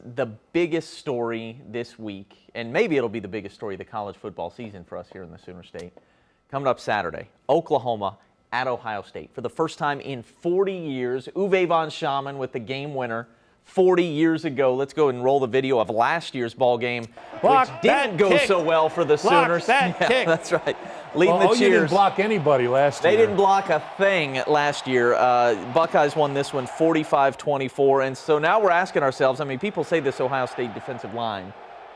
The biggest story this week, and maybe it'll be the biggest story of the college football season for us here in the Sooner State, coming up Saturday, Oklahoma at Ohio State. For the first time in 40 years, Uwe von Schamann with the game winner 40 years ago. Let's go and roll the video of last year's ball game, which didn't go so well for the Sooners. Kick. That's right. Leading the cheers. You didn't block anybody last year. They didn't block a thing last year. Buckeyes won this one 45-24. And so now we're asking ourselves, I mean, people say this Ohio State defensive line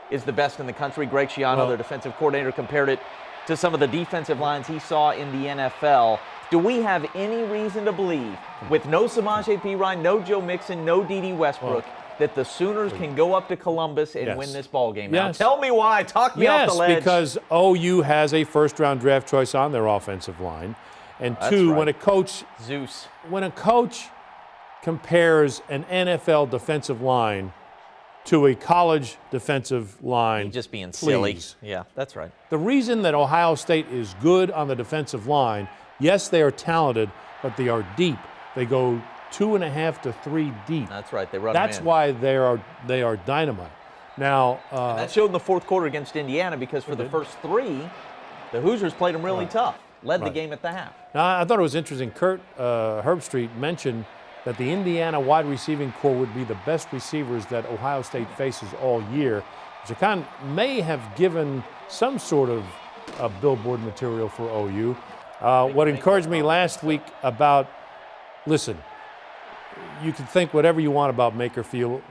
is the best in the country. Greg Schiano, their defensive coordinator, compared it to some of the defensive lines he saw in the NFL. Do we have any reason to believe, with no Samaje Perine, no Joe Mixon, no D.D. Westbrook, that the Sooners can go up to Columbus and win this ball game? Now, tell me why. Talk me off the ledge. Yes, because OU has a first-round draft choice on their offensive line. And two, when a coach compares an NFL defensive line to a college defensive line, he's just being silly. Yeah, that's right. The reason that Ohio State is good on the defensive line, yes, they are talented, but they are deep. They go 2.5 to 3 deep. That's right. They run. That's why they are dynamite. Now and that showed in the fourth quarter against Indiana, because for the first three, the Hoosiers played them really tough. Led the game at the half. Now I thought it was interesting. Kurt Herbstreit mentioned that the Indiana wide receiving core would be the best receivers that Ohio State faces all year. Jakan may have given some sort of billboard material for OU. What encouraged me last week about, listen, you can think whatever you want about Mayfield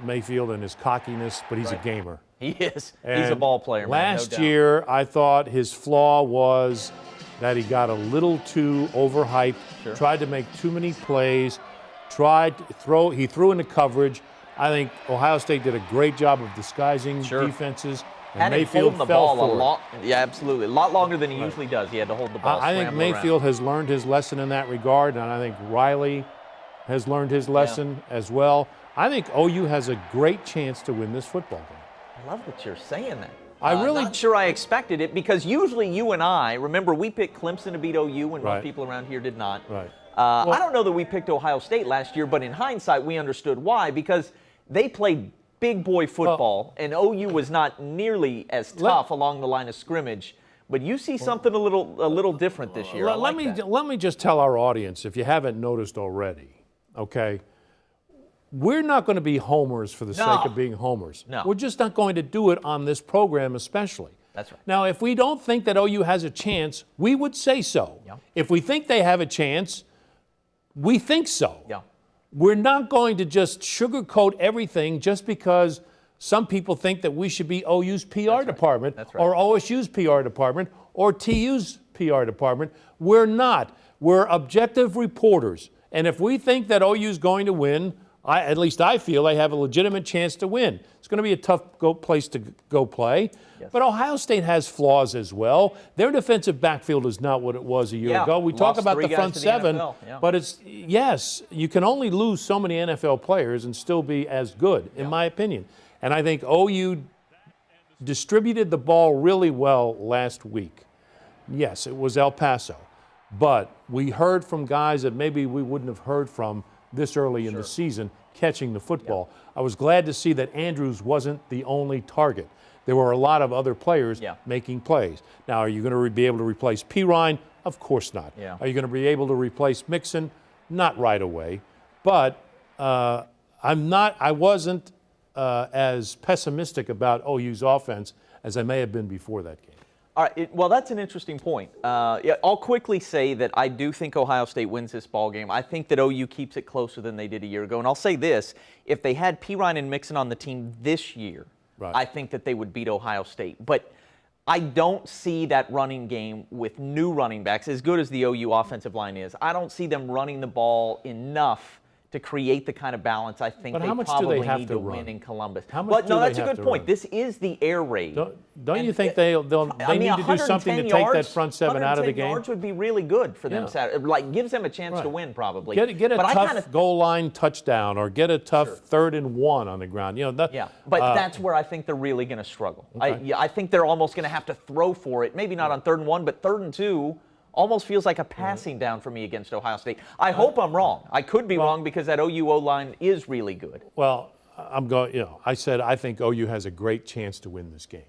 and his cockiness, but he's a gamer. He is. He's a ball player, man. Last year, I thought his flaw was that he got a little too overhyped, tried to make too many plays, he threw into coverage. I think Ohio State did a great job of disguising defenses. And Mayfield the fell ball for a lot. Yeah, absolutely. A lot longer than he usually does. He had to hold the ball. I think Mayfield has learned his lesson in that regard, and I think Riley has learned his lesson as well. I think OU has a great chance to win this football game. I love that you're saying that. I'm not sure I expected it, because usually you and I, remember, we picked Clemson to beat OU when most people around here did not. I don't know that we picked Ohio State last year, but in hindsight, we understood why, because they played big boy football, and OU was not nearly as tough along the line of scrimmage. But you see something a little different this year. Let me just tell our audience, if you haven't noticed already, okay, we're not going to be homers for the sake of being homers. No. We're just not going to do it on this program especially. That's right. Now, if we don't think that OU has a chance, we would say so. Yeah. If we think they have a chance, we think so. Yeah. We're not going to just sugarcoat everything just because some people think that we should be OU's PR department or OSU's PR department or TU's PR department. We're not. We're objective reporters. And if we think that OU's going to win, at least I feel they have a legitimate chance to win. It's going to be a tough place to go play. Yes. But Ohio State has flaws as well. Their defensive backfield is not what it was a year ago. We talk about the front seven, but you can only lose so many NFL players and still be as good, in my opinion. And I think OU distributed the ball really well last week. Yes, it was El Paso. But we heard from guys that maybe we wouldn't have heard from this early in the season catching the football. I was glad to see that Andrews wasn't the only target. There were a lot of other players making plays. Now, are you going to be able to replace Perine? Of course not. Are you going to be able to replace Mixon? Not right away. But I wasn't as pessimistic about OU's offense as I may have been before that game. All right, well, that's an interesting point. I'll quickly say that I do think Ohio State wins this ball game. I think that OU keeps it closer than they did a year ago. And I'll say this, if they had Perine and Mixon on the team this year, I think that they would beat Ohio State. But I don't see that running game with new running backs, as good as the OU offensive line is. I don't see them running the ball enough to create the kind of balance I think they probably need to win in Columbus. But no, that's a good point. This is the air raid. Don't you think they need to do something to take that front seven out of the game? 110 yards would be really good for them Saturday. Like, gives them a chance to win probably. Get a tough goal line touchdown or get a tough 3rd and 1 on the ground. But that's where I think they're really going to struggle. I think they're almost going to have to throw for it. Maybe not on 3rd and 1, but 3rd and 2. Almost feels like a passing down for me against Ohio State. I hope I'm wrong. I could be wrong because that OU O-line is really good. Well, I'm going, I said I think OU has a great chance to win this game.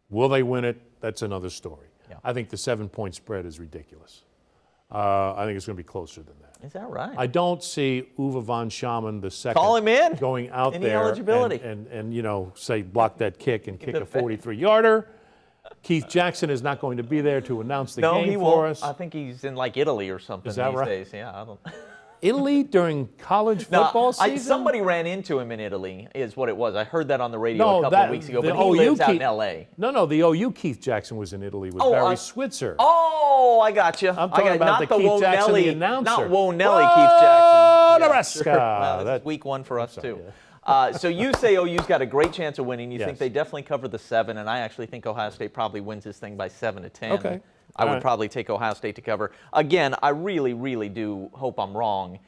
Will they win it? That's another story. Yeah. I think the 7-point spread is ridiculous. I think it's going to be closer than that. Is that right? I don't see Uwe von Schamann II Call him in. going out Any there eligibility. and say block that kick and kick a 43-yarder. Keith Jackson is not going to be there to announce the game he for won't. us. I think he's in like Italy or something Is that these right? days. Yeah, I don't. Italy during college No, football season? somebody ran into him in Italy, is what it was. I heard that on the radio No, a couple of weeks ago, but he lives out in L.A. No, the OU Keith Jackson was in Italy with Barry Switzer. Oh, I got you. I'm talking about not the Keith Jackson, the Wonelli, announcer. Not Wonelli Keith Jackson. Nebraska! Sure. Well, That- that's week one for us, too. yeah. So you say OU's got a great chance of winning. You Yes. think they definitely cover the 7, and I actually think Ohio State probably wins this thing by 7 to 10. Okay. I All would right. probably take Ohio State to cover. Again, I really, really do hope I'm wrong.